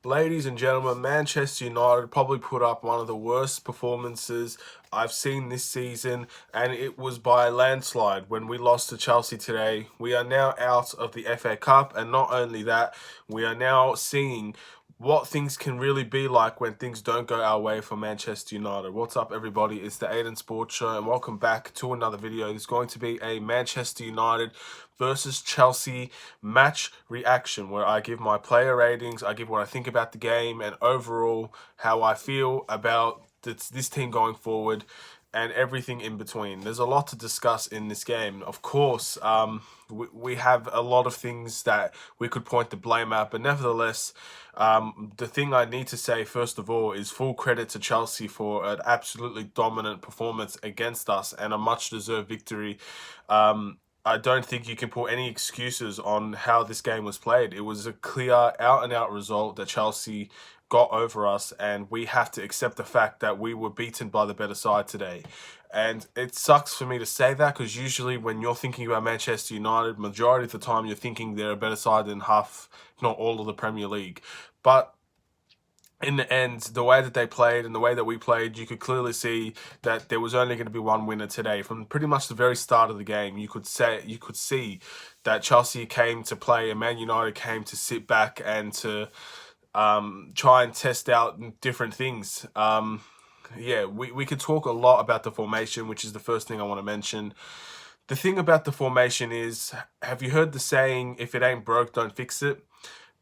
Ladies and gentlemen, Manchester United probably put up one of the worst performances I've seen this season, and it was by a landslide when we lost to Chelsea today. We are now out of the FA Cup, and not only that, we are now seeing what things can really be like when things don't go our way for Manchester United. What's up, everybody? It's the Aidan Sports Show, and welcome back to another video. It's going to be a Manchester United versus Chelsea match reaction, where I give my player ratings, I give what I think about the game, and overall how I feel about this team going forward, and everything in between. There's a lot to discuss in this game. Of course, we have a lot of things that we could point the blame at, but nevertheless, the thing I need to say first of all is full credit to Chelsea for an absolutely dominant performance against us and a much-deserved victory. I don't think you can put any excuses on how this game was played. It was a clear, out-and-out result that Chelsea got over us, and we have to accept the fact that we were beaten by the better side today. And it sucks for me to say that, because usually when you're thinking about Manchester United, majority of the time you're thinking they're a better side than half, if not all, of the Premier League. But in the end, the way that they played and the way that we played, you could clearly see that there was only going to be one winner today. From pretty much the very start of the game, you could see that Chelsea came to play and Man United came to sit back and to try and test out different things. Yeah, we could talk a lot about the formation, which is the first thing I want to mention. The thing about the formation is, have you heard the saying, if it ain't broke, don't fix it?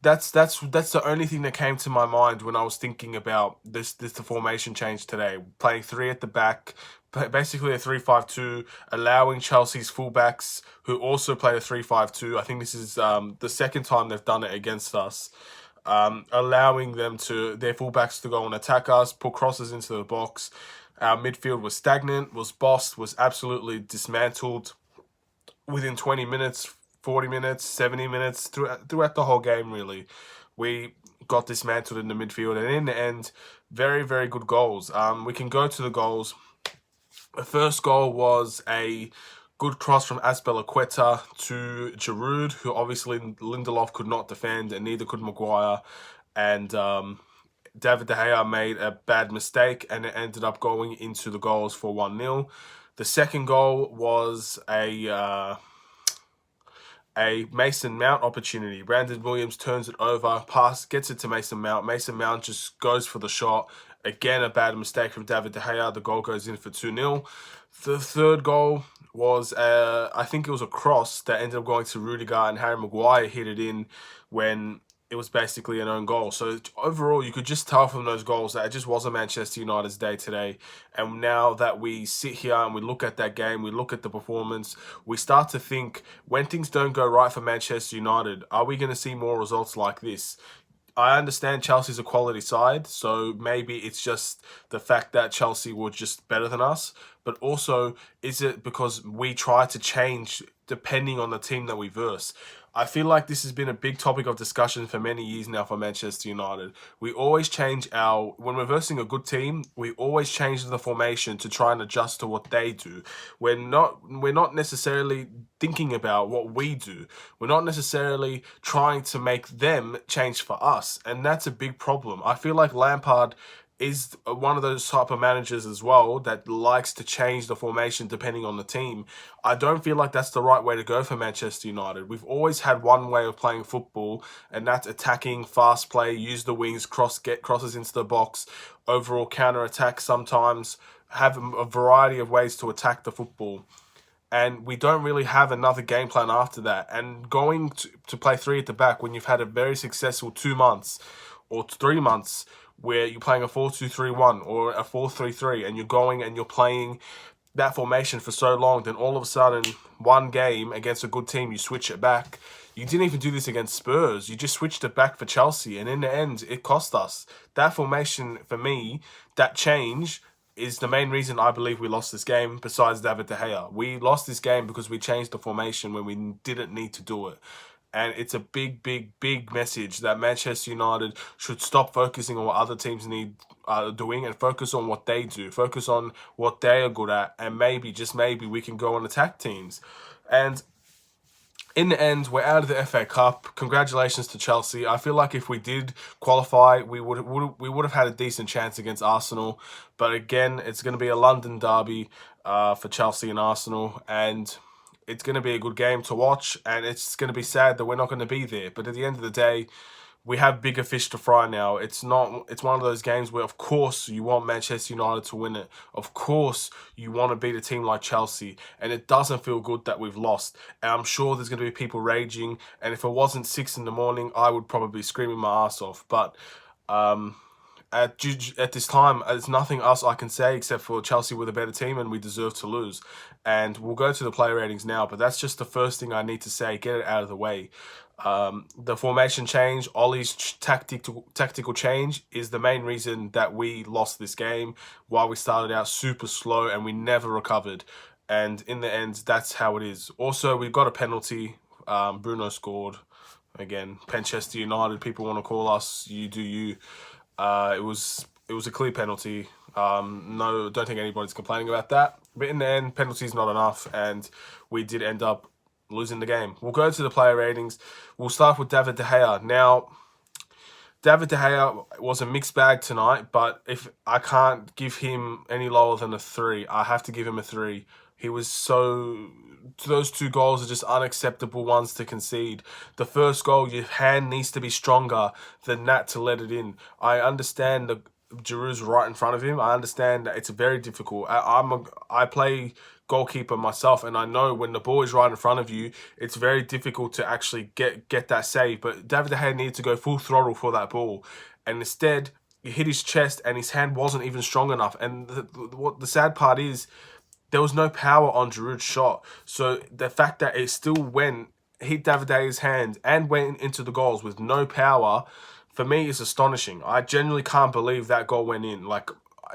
That's the only thing that came to my mind when I was thinking about the formation change today. Playing three at the back, basically a 3-5-2, allowing Chelsea's fullbacks, who also played a 3-5-2. I think this is the second time they've done it against us. Allowing their fullbacks to go and attack us, put crosses into the box. Our midfield was stagnant, was bossed, was absolutely dismantled within 20 minutes, 40 minutes, 70 minutes, throughout the whole game, really. We got dismantled in the midfield, and in the end, very, very good goals. We can go to the goals. The first goal was a good cross from Azpilicueta to Giroud, who obviously Lindelof could not defend, and neither could Maguire. And David De Gea made a bad mistake, and it ended up going into the goals for 1-0. The second goal was a Mason Mount opportunity. Brandon Williams turns it over, gets it to Mason Mount. Mason Mount just goes for the shot. Again, a bad mistake from David De Gea. The goal goes in for 2-0. The third goal was, I think it was a cross that ended up going to Rudiger, and Harry Maguire hit it in when it was basically an own goal. So overall, you could just tell from those goals that it just wasn't Manchester United's day today. And now that we sit here and we look at that game, we look at the performance, we start to think, when things don't go right for Manchester United, are we going to see more results like this? I understand Chelsea's a quality side, so maybe it's just the fact that Chelsea were just better than us. But also, is it because we try to change depending on the team that we verse? I feel like this has been a big topic of discussion for many years now for Manchester United. We always change when we're versing a good team, we always change the formation to try and adjust to what they do. We're not necessarily thinking about what we do. We're not necessarily trying to make them change for us, and that's a big problem. I feel like Lampard is one of those type of managers as well that likes to change the formation depending on the team. I don't feel like that's the right way to go for Manchester United. We've always had one way of playing football, and that's attacking, fast play, use the wings, get crosses into the box, overall counter-attack sometimes, have a variety of ways to attack the football. And we don't really have another game plan after that. And going to play three at the back when you've had a very successful 2 months or 3 months where you're playing a 4-2-3-1 or a 4-3-3, and you're going and you're playing that formation for so long, then all of a sudden, one game against a good team, you switch it back. You didn't even do this against Spurs. You just switched it back for Chelsea, and in the end, it cost us. That formation, for me, that change is the main reason I believe we lost this game, besides David De Gea. We lost this game because we changed the formation when we didn't need to do it. And it's a big, big, big message that Manchester United should stop focusing on what other teams are doing and focus on what they do. Focus on what they are good at, and maybe, just maybe, we can go and attack teams. And in the end, we're out of the FA Cup. Congratulations to Chelsea. I feel like if we did qualify, we would have had a decent chance against Arsenal. But again, it's going to be a London derby for Chelsea and Arsenal, and it's going to be a good game to watch. And it's going to be sad that we're not going to be there. But at the end of the day, we have bigger fish to fry now. It's not. It's one of those games where, of course, you want Manchester United to win it. Of course, you want to beat a team like Chelsea, and it doesn't feel good that we've lost. And I'm sure there's going to be people raging. And if it wasn't 6 in the morning, I would probably be screaming my ass off. But at this time, there's nothing else I can say except for Chelsea were the better team and we deserve to lose. And we'll go to the player ratings now, but that's just the first thing I need to say. Get it out of the way. The formation change, Ollie's tactical change is the main reason that we lost this game. While we started out super slow and we never recovered. And in the end, that's how it is. Also, we've got a penalty. Bruno scored. Again, Manchester United, people want to call us, you do you. It was a clear penalty. No, don't think anybody's complaining about that. But in the end, penalty's not enough, and we did end up losing the game. We'll go to the player ratings. We'll start with David De Gea. Now, David De Gea was a mixed bag tonight, but if I can't give him any lower than a 3, I have to give him a 3. He was so... Those 2 goals are just unacceptable ones to concede. The first goal, your hand needs to be stronger than that to let it in. I understand the Giroud's right in front of him. I understand that it's very difficult. I play goalkeeper myself, and I know when the ball is right in front of you, it's very difficult to actually get that save. But David De Gea needed to go full throttle for that ball, and instead he hit his chest, and his hand wasn't even strong enough. And what the sad part is, there was no power on Giroud's shot. So the fact that it still hit David De Gea's hand and went into the goals with no power, for me, is astonishing. I genuinely can't believe that goal went in. Like,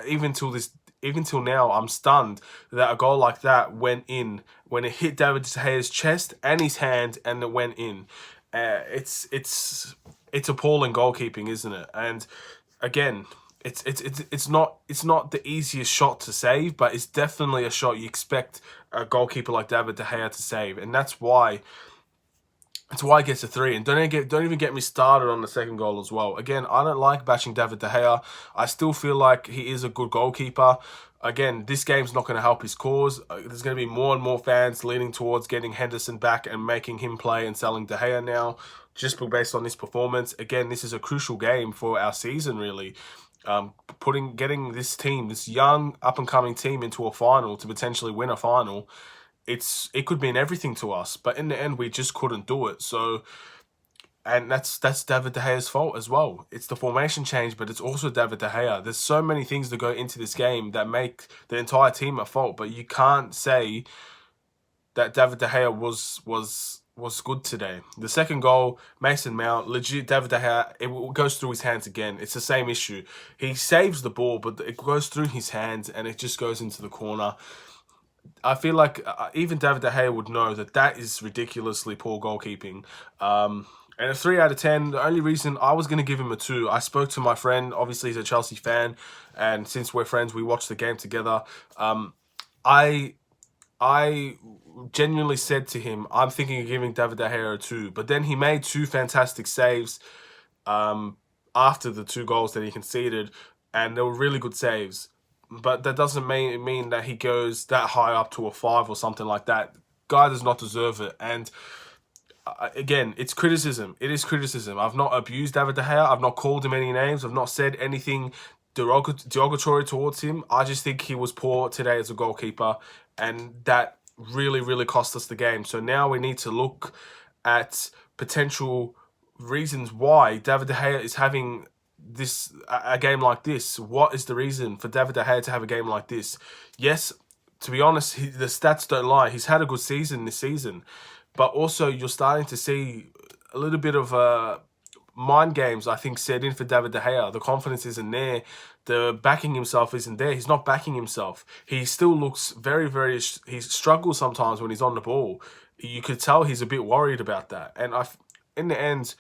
even till now, I'm stunned that a goal like that went in when it hit David De Gea's chest and his hand, and it went in. It's appalling goalkeeping, isn't it? And again, it's not the easiest shot to save, but it's definitely a shot you expect a goalkeeper like David De Gea to save, and that's why it gets a 3. And don't even get me started on the second goal as well. Again, I don't like bashing David De Gea. I still feel like he is a good goalkeeper. Again, this game's not going to help his cause. There's going to be more and more fans leaning towards getting Henderson back and making him play and selling De Gea now, just based on this performance. Again, this is a crucial game for our season, really. Getting this team, this young up-and-coming team, into a final to potentially win a final, it could mean everything to us. But in the end, we just couldn't do it. So, and that's David De Gea's fault as well. It's the formation change, but it's also David De Gea. There's so many things that go into this game that make the entire team at fault. But you can't say that David De Gea was good today. The second goal, Mason Mount, legit David De Gea, it goes through his hands again. It's the same issue. He saves the ball, but it goes through his hands and it just goes into the corner. I feel like even David De Gea would know that is ridiculously poor goalkeeping. And a 3 out of 10, the only reason I was going to give him a 2, I spoke to my friend, obviously he's a Chelsea fan, and since we're friends, we watched the game together. I genuinely said to him, I'm thinking of giving David De Gea a 2, but then he made 2 fantastic saves after the 2 goals that he conceded, and they were really good saves. But that doesn't mean that he goes that high up to a 5 or something like that. Guy does not deserve it. And again, it's criticism. It is criticism. I've not abused David De Gea. I've not called him any names. I've not said anything derogatory towards him. I just think he was poor today as a goalkeeper, and that really, really cost us the game. So now we need to look at potential reasons why David De Gea is having a game like this. What is the reason for David De Gea to have a game like this? Yes, to be honest, the stats don't lie. He's had a good season this season, but also you're starting to see a little bit of mind games, I think, set in for David De Gea. The confidence isn't there. The backing himself isn't there. He's not backing himself. He still looks very, very... He struggles sometimes when he's on the ball. You could tell he's a bit worried about that. And in the end,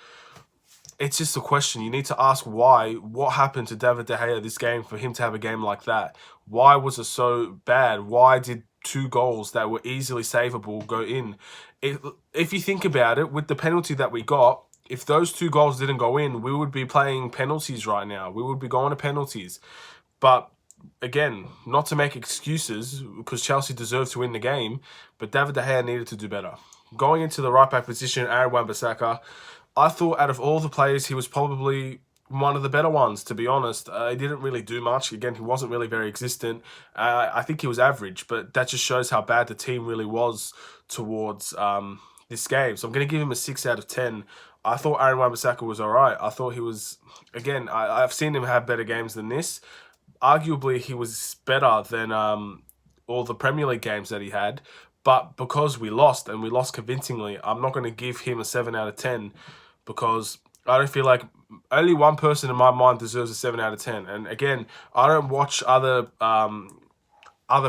it's just a question. You need to ask why. What happened to David De Gea this game for him to have a game like that? Why was it so bad? Why did two goals that were easily savable go in. If you think about it, with the penalty that we got, if those two goals didn't go in, we would be playing penalties right now. We would be going to penalties. But again, not to make excuses, because Chelsea deserved to win the game, but David De Gea needed to do better. Going into the right back position, Wan Bissaka, I thought out of all the players, he was probably one of the better ones, to be honest. He didn't really do much. Again, he wasn't really very existent. I think he was average, but that just shows how bad the team really was towards this game. So I'm going to give him a 6 out of 10. I thought Wan Bissaka was all right. I thought he was, again, I've seen him have better games than this. Arguably, he was better than all the Premier League games that he had. But because we lost, and we lost convincingly, I'm not going to give him a 7 out of 10 because I don't feel like only one person in my mind deserves a 7 out of 10. And again, I don't watch other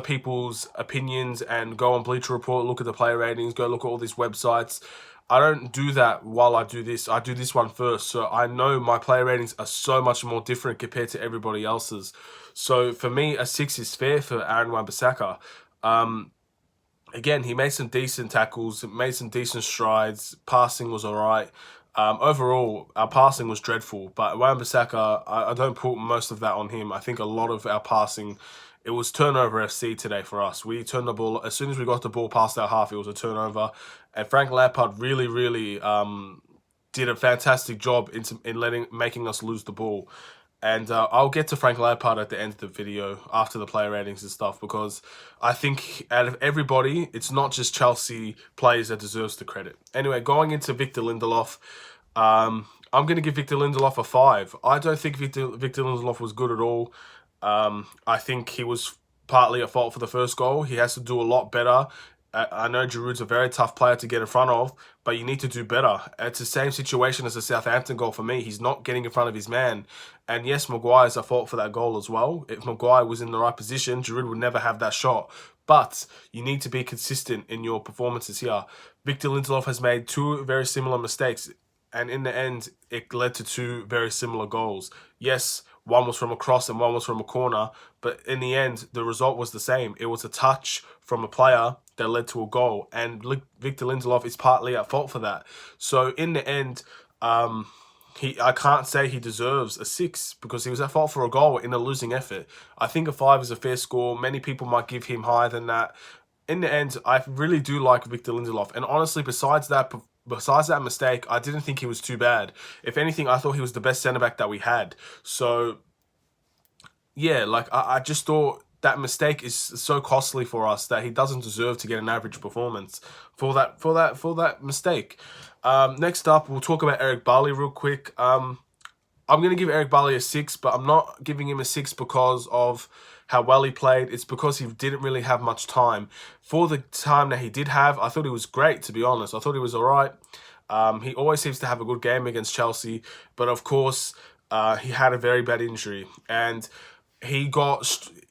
people's opinions and go on Bleacher Report, look at the player ratings, go look at all these websites. I don't do that while I do this. I do this one first. So I know my player ratings are so much more different compared to everybody else's. So for me, a 6 is fair for Wan Bissaka. Again, he made some decent tackles, made some decent strides. Passing was all right. Overall, our passing was dreadful. But Wan Bissaka, I don't put most of that on him. I think a lot of our passing, it was turnover FC today for us. We turned the ball, as soon as we got the ball past our half, it was a turnover. And Frank Lampard really did a fantastic job in making us lose the ball. And I'll get to Frank Lampard at the end of the video after the player ratings and stuff, because I think out of everybody, it's not just Chelsea players that deserves the credit. Anyway, going into Victor Lindelof, I'm going to give Victor Lindelof a 5. I don't think Victor Lindelof was good at all. I think he was partly at fault for the first goal. He has to do a lot better. I know Giroud's a very tough player to get in front of, but you need to do better. It's the same situation as the Southampton goal for me. He's not getting in front of his man. And yes, Maguire's at fault for that goal as well. If Maguire was in the right position, Giroud would never have that shot. But you need to be consistent in your performances here. Victor Lindelof has made 2 very similar mistakes, and in the end, it led to 2 very similar goals. Yes, one was from a cross and one was from a corner, but in the end, the result was the same. It was a touch from a player that led to a goal, and Victor Lindelof is partly at fault for that. So in the end, I can't say he deserves a 6 because he was at fault for a goal in a losing effort. I think a 5 is a fair score. Many people might give him higher than that. In the end, I really do like Victor Lindelof, and honestly, besides that mistake, I didn't think he was too bad. If anything, I thought he was the best centre-back that we had. So, yeah, like, I just thought that mistake is so costly for us that he doesn't deserve to get an average performance for that mistake. Next up, we'll talk about Eric Bailly real quick. I'm going to give Eric Bailly a 6, but I'm not giving him a 6 because of how well he played. It's because he didn't really have much time. For the time that he did have, I thought he was great, to be honest. I thought he was all right. He always seems to have a good game against Chelsea, but of course, he had a very bad injury, and he got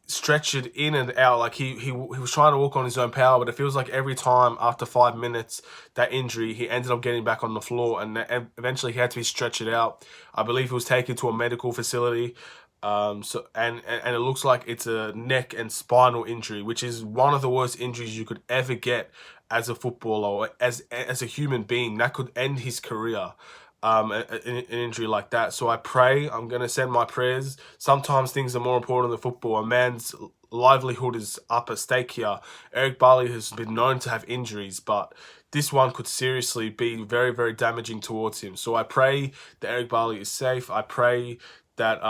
stretched in and out. Like he was trying to walk on his own power, but it feels like every time after 5 minutes, that injury, he ended up getting back on the floor, and eventually he had to be stretched out. I believe he was taken to a medical facility. And it looks like it's a neck and spinal injury, which is one of the worst injuries you could ever get as a footballer or as a human being. That could end his career. An injury like that. So I'm going to send my prayers. Sometimes things are more important than football. A man's livelihood is up at stake here. Eric Bailly has been known to have injuries, but this one could seriously be very, very damaging towards him. So I pray that Eric Bailly is safe. I pray that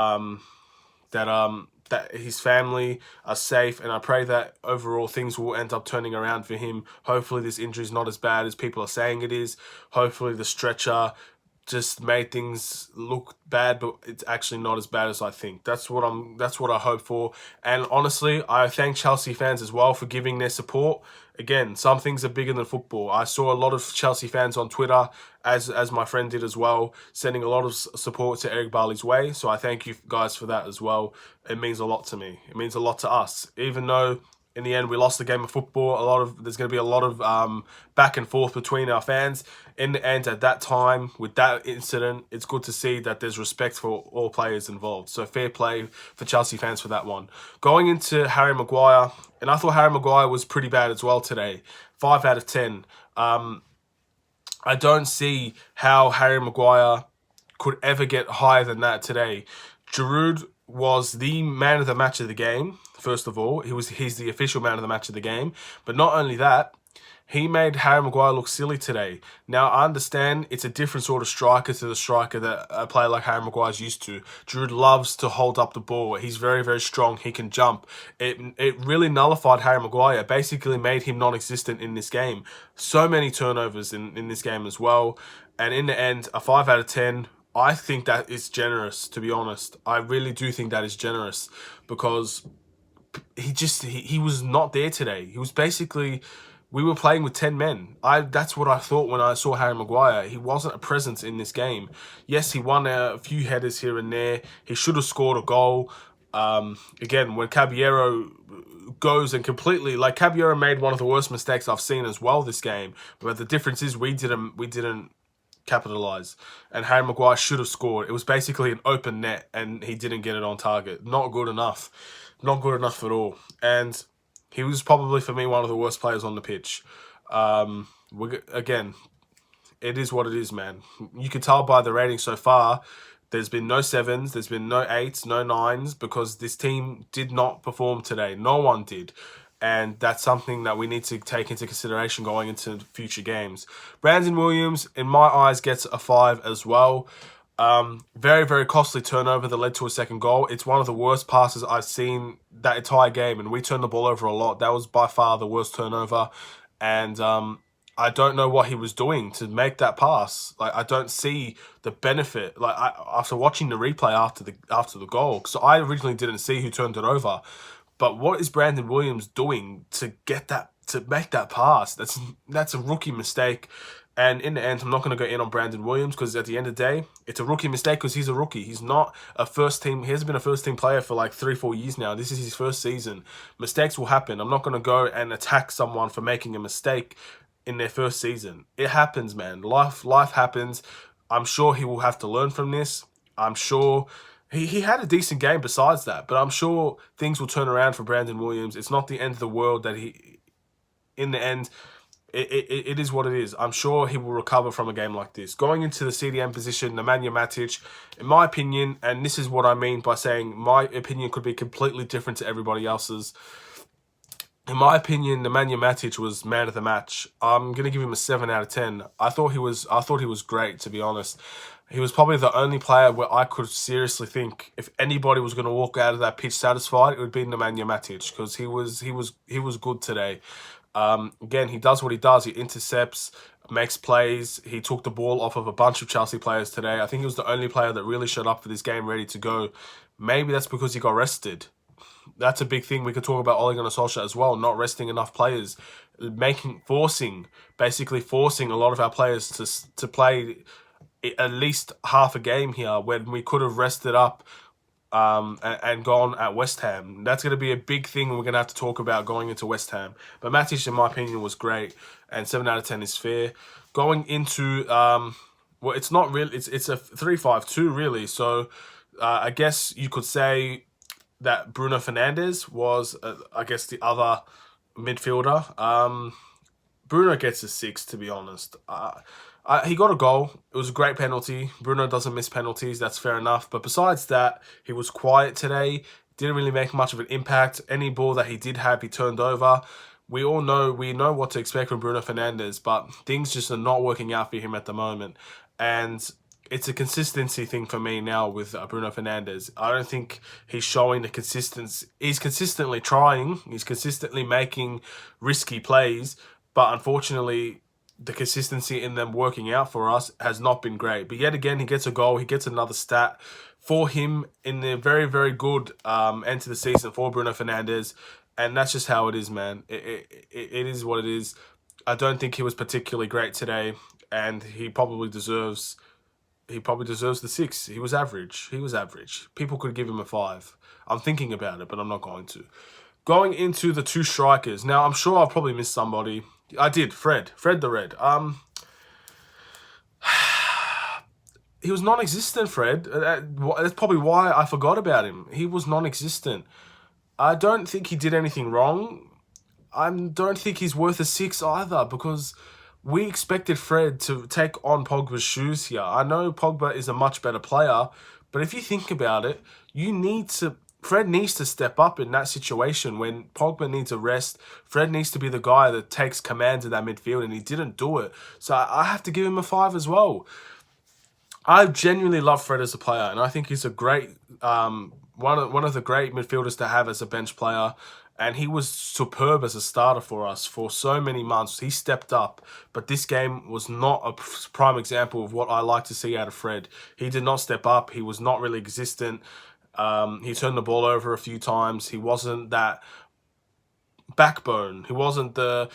that his family are safe, and I pray that overall things will end up turning around for him. Hopefully this injury is not as bad as people are saying it is. Hopefully the stretcher just made things look bad, but it's actually not as bad as I think. That's what I hope for. And honestly, I thank Chelsea fans as well for giving their support. Again, some things are bigger than football. I saw a lot of Chelsea fans on Twitter, as my friend did as well, sending a lot of support to Eric Bailly's way. So I thank you guys for that as well. It means a lot to me. It means a lot to us. Even though in the end, we lost the game of football. There's going to be a lot of back and forth between our fans. In the end, at that time, with that incident, it's good to see that there's respect for all players involved. So fair play for Chelsea fans for that one. Going into Harry Maguire, and I thought Harry Maguire was pretty bad as well today. 5 out of 10. I don't see how Harry Maguire could ever get higher than that today. Giroud was the man of the match of the game. First of all, he's the official man of the match of the game. But not only that, he made Harry Maguire look silly today. Now, I understand it's a different sort of striker to the striker that a player like Harry Maguire is used to. Giroud loves to hold up the ball. He's very, very strong. He can jump. It really nullified Harry Maguire. It basically made him non-existent in this game. So many turnovers in this game as well. And in the end, a 5 out of 10... I think that is generous, to be honest. I really do think that is generous because he was not there today. He was basically, we were playing with 10 men. That's what I thought when I saw Harry Maguire. He wasn't a presence in this game. Yes, he won a few headers here and there. He should have scored a goal. Again, when Caballero goes and completely, like, Caballero made one of the worst mistakes I've seen as well this game. But the difference is we didn't capitalize, and Harry Maguire should have scored. It was basically an open net and he didn't get it on target. Not good enough. Not good enough at all. And he was probably, for me, one of the worst players on the pitch. Again, it is what it is, man. You can tell by the rating so far, there's been no 7s, there's been no 8s, no 9s, because this team did not perform today. No one did. And that's something that we need to take into consideration going into future games. Brandon Williams, in my eyes, gets a 5 as well. Very, very costly turnover that led to a second goal. It's one of the worst passes I've seen that entire game, and we turned the ball over a lot. That was by far the worst turnover. And I don't know what he was doing to make that pass. Like, I don't see the benefit. Like, after watching the replay after the goal, so I originally didn't see who turned it over. But what is Brandon Williams doing to make that pass? That's a rookie mistake. And in the end, I'm not going to go in on Brandon Williams because at the end of the day, it's a rookie mistake because he's a rookie. He's not a first team. He hasn't been a first team player for like 3-4 years now. This is his first season. Mistakes will happen. I'm not going to go and attack someone for making a mistake in their first season. It happens, man. Life happens. I'm sure he will have to learn from this. I'm sure he had a decent game besides that, but I'm sure things will turn around for Brandon Williams. It's not the end of the world that in the end, it is what it is. I'm sure he will recover from a game like this. Going into the CDM position, Nemanja Matic, in my opinion, and this is what I mean by saying my opinion could be completely different to everybody else's. In my opinion, Nemanja Matic was man of the match. I'm going to give him a 7 out of 10. I thought he was great, to be honest. He was probably the only player where I could seriously think if anybody was going to walk out of that pitch satisfied, it would be Nemanja Matic because he was good today. Again, he does what he does. He intercepts, makes plays. He took the ball off of a bunch of Chelsea players today. I think he was the only player that really showed up for this game ready to go. Maybe that's because he got rested. That's a big thing. We could talk about Ole Gunnar Solskjaer as well, not resting enough players, basically forcing a lot of our players to play at least half a game here when we could have rested up and gone at West Ham. That's going to be a big thing we're going to have to talk about going into West Ham. But Matic, in my opinion, was great, and 7 out of 10 is fair. Going into, well, it's not really, it's a 3-5-2 really. So I guess you could say that Bruno Fernandes was, I guess, the other midfielder. Bruno gets a 6, to be honest. He got a goal. It was a great penalty. Bruno doesn't miss penalties. That's fair enough. But besides that, he was quiet today. Didn't really make much of an impact. Any ball that he did have, he turned over. We know what to expect from Bruno Fernandes, but things just are not working out for him at the moment. And it's a consistency thing for me now with Bruno Fernandes. I don't think he's showing the consistency. He's consistently trying. He's consistently making risky plays, but unfortunately, the consistency in them working out for us has not been great. But yet again, he gets a goal. He gets another stat for him in the very, very good end to the season for Bruno Fernandes. And that's just how it is, man. It is what it is. I don't think he was particularly great today, and he probably deserves the 6. He was average. People could give him a 5. I'm thinking about it, but I'm not going to. Going into the two strikers. Now, I'm sure I've probably missed somebody. I did. Fred the Red. He was non-existent, Fred. That's probably why I forgot about him. He was non-existent. I don't think he did anything wrong. I don't think he's worth a 6 either, because we expected Fred to take on Pogba's shoes here. I know Pogba is a much better player, but if you think about it, Fred needs to step up in that situation when Pogba needs a rest. Fred needs to be the guy that takes command of that midfield, and he didn't do it. So I have to give him a 5 as well. I genuinely love Fred as a player, and I think he's a great one of the great midfielders to have as a bench player. And he was superb as a starter for us for so many months. He stepped up, but this game was not a prime example of what I like to see out of Fred. He did not step up. He was not really existent. He turned the ball over a few times. He wasn't that backbone. He wasn't the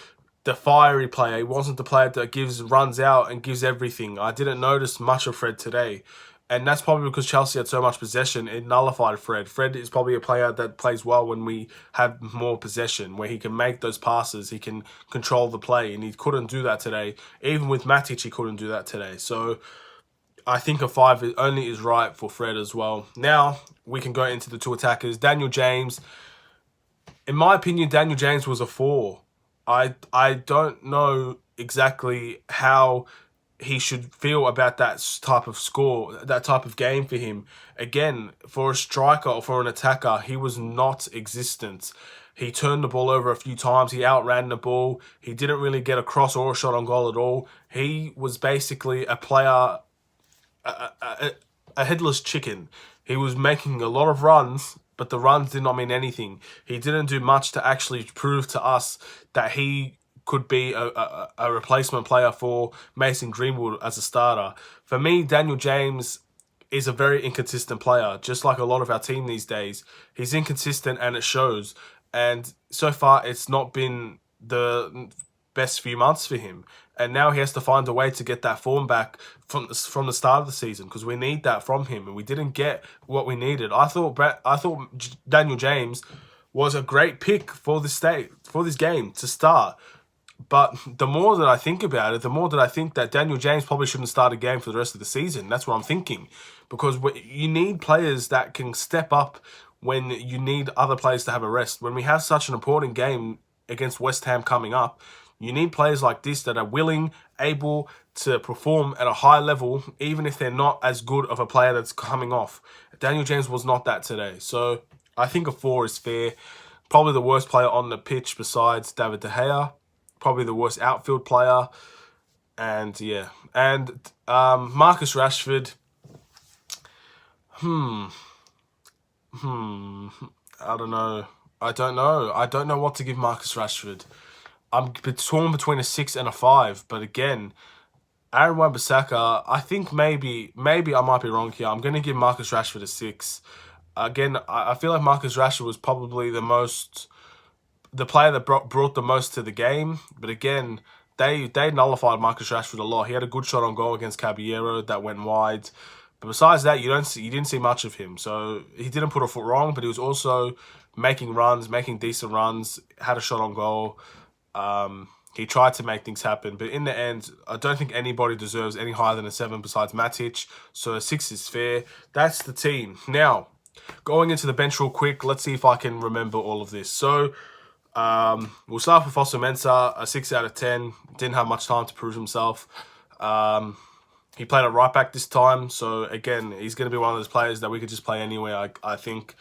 fiery player. He wasn't the player that runs out and gives everything. I didn't notice much of Fred today. And that's probably because Chelsea had so much possession, it nullified Fred. Fred is probably a player that plays well when we have more possession, where he can make those passes, he can control the play, and he couldn't do that today. Even with Matic, he couldn't do that today. So I think a 5 only is right for Fred as well. Now, we can go into the two attackers. Daniel James. In my opinion, Daniel James was a 4. I don't know exactly how he should feel about that type of score, that type of game for him. Again, for a striker or for an attacker, he was not existent. He turned the ball over a few times. He outran the ball. He didn't really get a cross or a shot on goal at all. He was basically a player, a headless chicken. He was making a lot of runs, but the runs did not mean anything. He didn't do much to actually prove to us that he could be a replacement player for Mason Greenwood as a starter. For me, Daniel James is a very inconsistent player, just like a lot of our team these days. He's inconsistent and it shows. And so far, it's not been the best few months for him. And now he has to find a way to get that form back from the start of the season, because we need that from him, and we didn't get what we needed. I thought Daniel James was a great pick for this game to start. But the more that I think about it, the more that I think that Daniel James probably shouldn't start a game for the rest of the season. That's what I'm thinking. Because you need players that can step up when you need other players to have a rest. When we have such an important game against West Ham coming up, you need players like this that are willing, able to perform at a high level, even if they're not as good of a player that's coming off. Daniel James was not that today. So I think a 4 is fair. Probably the worst player on the pitch besides David De Gea. Probably the worst outfield player. And yeah. And Marcus Rashford. I don't know. I don't know what to give Marcus Rashford. I'm torn between a 6 and a 5. But again, Wan Bissaka, I think maybe I might be wrong here. I'm going to give Marcus Rashford a 6. Again, I feel like Marcus Rashford was probably the player that brought the most to the game. But again, they nullified Marcus Rashford a lot. He had a good shot on goal against Caballero that went wide. But besides that, you didn't see much of him. So he didn't put a foot wrong, but he was also making decent runs, had a shot on goal. He tried to make things happen. But in the end, I don't think anybody deserves any higher than a 7 besides Matic. So a 6 is fair. That's the team. Now, going into the bench real quick, let's see if I can remember all of this. So we'll start with Fosu Mensah, a 6 out of 10. Didn't have much time to prove himself. He played at right back this time. So again, he's going to be one of those players that we could just play anywhere, I think.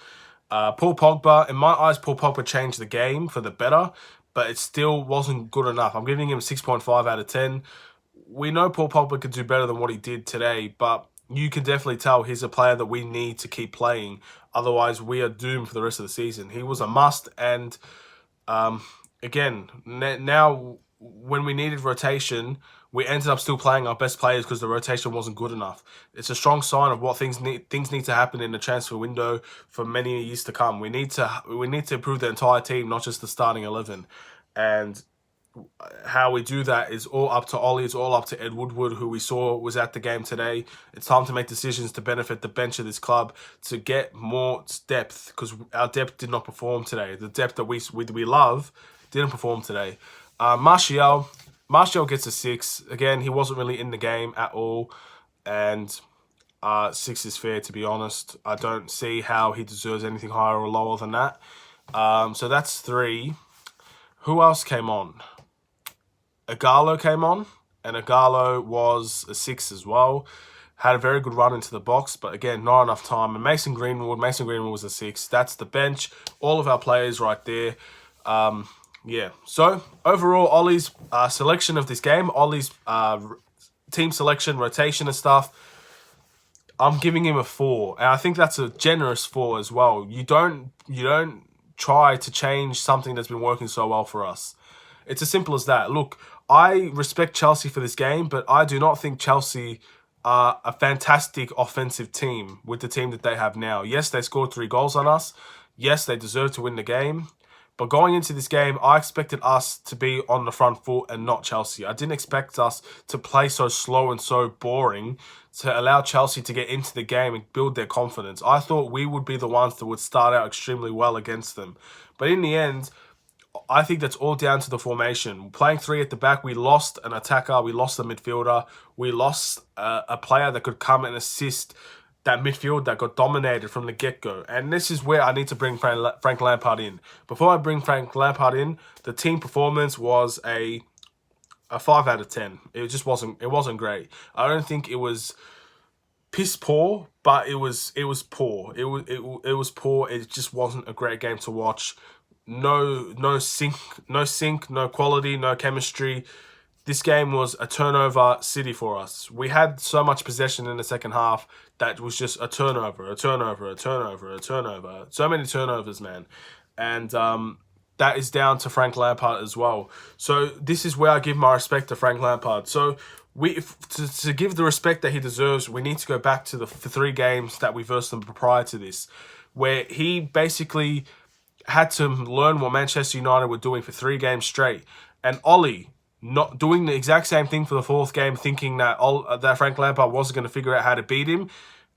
Paul Pogba, in my eyes, Paul Pogba changed the game for the better, but it still wasn't good enough. I'm giving him 6.5 out of 10. We know Paul Pogba could do better than what he did today, but you can definitely tell he's a player that we need to keep playing. Otherwise, we are doomed for the rest of the season. He was a must, and again, now when we needed rotation, we ended up still playing our best players because the rotation wasn't good enough. It's a strong sign of what things need to happen in the transfer window for many years to come. We need to improve the entire team, not just the starting 11. And how we do that is all up to Ollie. It's all up to Ed Woodward, who we saw was at the game today. It's time to make decisions to benefit the bench of this club to get more depth, because our depth did not perform today. The depth that we love didn't perform today. Martial gets a 6. Again, he wasn't really in the game at all, and 6 is fair, to be honest. I don't see how he deserves anything higher or lower than that. So that's 3. Who else came on? Ighalo came on, and Ighalo was a 6 as well. Had a very good run into the box, but again, not enough time. And Mason Greenwood was a 6. That's the bench. All of our players right there. Yeah. So overall, Ollie's selection of this game, Ollie's team selection, rotation and stuff, I'm giving him a 4, and I think that's a generous 4 as well. You don't try to change something that's been working so well for us. It's as simple as that. Look, I respect Chelsea for this game, but I do not think Chelsea are a fantastic offensive team with the team that they have now. Yes, they scored 3 goals on us. Yes, they deserve to win the game. But going into this game, I expected us to be on the front foot and not Chelsea. I didn't expect us to play so slow and so boring to allow Chelsea to get into the game and build their confidence. I thought we would be the ones that would start out extremely well against them. But in the end, I think that's all down to the formation. Playing 3 at the back, we lost an attacker, we lost a midfielder, we lost a player that could come and assist that midfield that got dominated from the get-go. And this is where I need to bring Frank Lampard in. Before I bring Frank Lampard in, the team performance was a 5 out of 10. It just wasn't great. I don't think it was piss poor, but it was poor. It was poor. It just wasn't a great game to watch. No sync, no quality, no chemistry. This game was a turnover city for us. We had so much possession in the second half that was just a turnover. So many turnovers, man. And that is down to Frank Lampard as well. So this is where I give my respect to Frank Lampard. So to give the respect that he deserves, we need to go back to the 3 games that we versed him prior to this, where he basically had to learn what Manchester United were doing for 3 games straight. And Ollie not doing the exact same thing for the 4th game, thinking that Frank Lampard wasn't going to figure out how to beat him,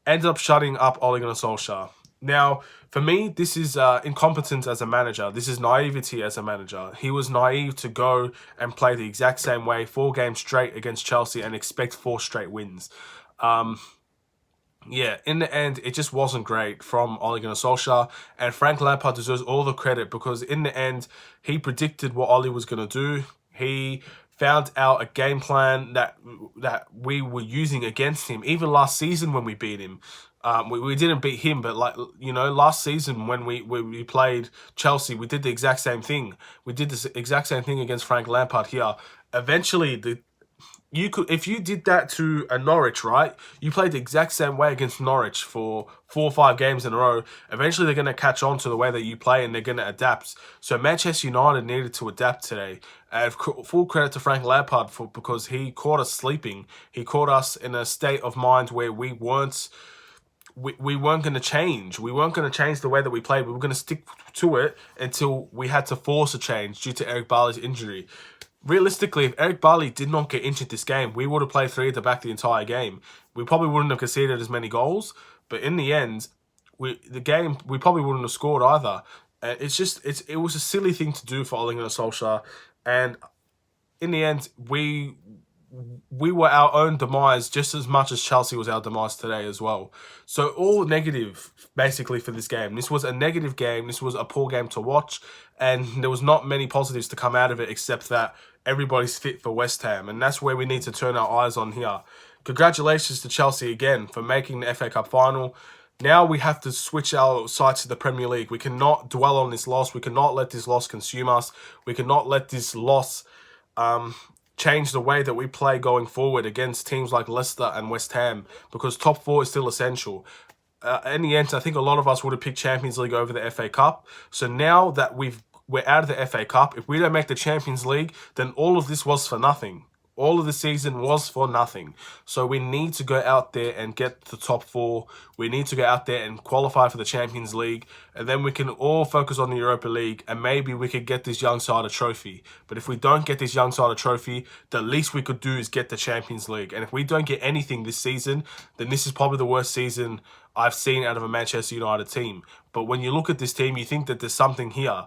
ended up shutting up Ole Gunnar Solskjaer. Now, for me, this is incompetence as a manager. This is naivety as a manager. He was naive to go and play the exact same way 4 games straight against Chelsea and expect 4 straight wins. Yeah, in the end, it just wasn't great from Ole Gunnar Solskjaer, and Frank Lampard deserves all the credit because in the end, he predicted what Ole was going to do. He found out a game plan that we were using against him. Even last season when we beat him, we didn't beat him, but last season when we played Chelsea, we did the exact same thing. We did this exact same thing against Frank Lampard here. Eventually, if you did that to a Norwich, right? You played the exact same way against Norwich for 4 or 5 games in a row. Eventually, they're going to catch on to the way that you play and they're going to adapt. So Manchester United needed to adapt today. And full credit to Frank Lampard because he caught us sleeping. He caught us in a state of mind where we weren't going to change. We weren't going to change the way that we played. We were going to stick to it until we had to force a change due to Eric Bailly's injury. Realistically, if Eric Bailly did not get injured this game, we would have played 3 at the back the entire game. We probably wouldn't have conceded as many goals, but in the end, we probably wouldn't have scored either. It was a silly thing to do for Ole Gunnar Solskjaer, and in the end, we were our own demise just as much as Chelsea was our demise today as well. So all negative, basically, for this game. This was a negative game. This was a poor game to watch, and there was not many positives to come out of it except that everybody's fit for West Ham, and that's where we need to turn our eyes on here. Congratulations to Chelsea again for making the FA Cup final. Now we have to switch our sights to the Premier League. We cannot dwell on this loss. We cannot let this loss consume us. We cannot let this loss change the way that we play going forward against teams like Leicester and West Ham, because top 4 is still essential. In the end, I think a lot of us would have picked Champions League over the FA Cup. So now that we're out of the FA Cup, if we don't make the Champions League, then all of this was for nothing. All of the season was for nothing. So we need to go out there and get the top 4. We need to go out there and qualify for the Champions League. And then we can all focus on the Europa League. And maybe we could get this young side a trophy. But if we don't get this young side a trophy, the least we could do is get the Champions League. And if we don't get anything this season, then this is probably the worst season I've seen out of a Manchester United team. But when you look at this team, you think that there's something here.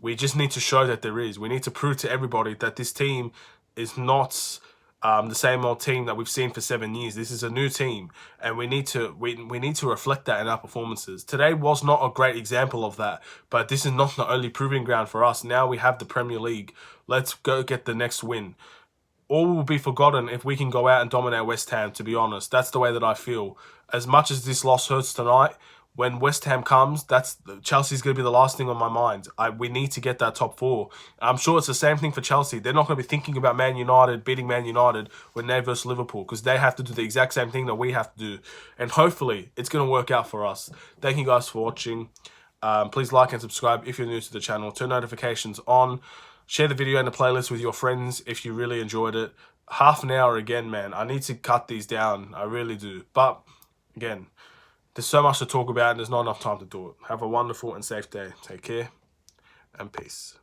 We just need to show that there is. We need to prove to everybody that this team is not the same old team that we've seen for 7 years. This is a new team, and we need to reflect that in our performances. Today was not a great example of that, but this is not the only proving ground for us. Now we have the Premier League. Let's go get the next win. All will be forgotten if we can go out and dominate West Ham, to be honest. That's the way that I feel. As much as this loss hurts tonight, when West Ham comes, Chelsea's going to be the last thing on my mind. We need to get that top 4. I'm sure it's the same thing for Chelsea. They're not going to be thinking about beating Man United when they versus Liverpool, because they have to do the exact same thing that we have to do. And hopefully, it's going to work out for us. Thank you guys for watching. Please like and subscribe if you're new to the channel. Turn notifications on. Share the video and the playlist with your friends if you really enjoyed it. Half an hour again, man. I need to cut these down. I really do. But, again, there's so much to talk about and there's not enough time to do it. Have a wonderful and safe day. Take care and peace.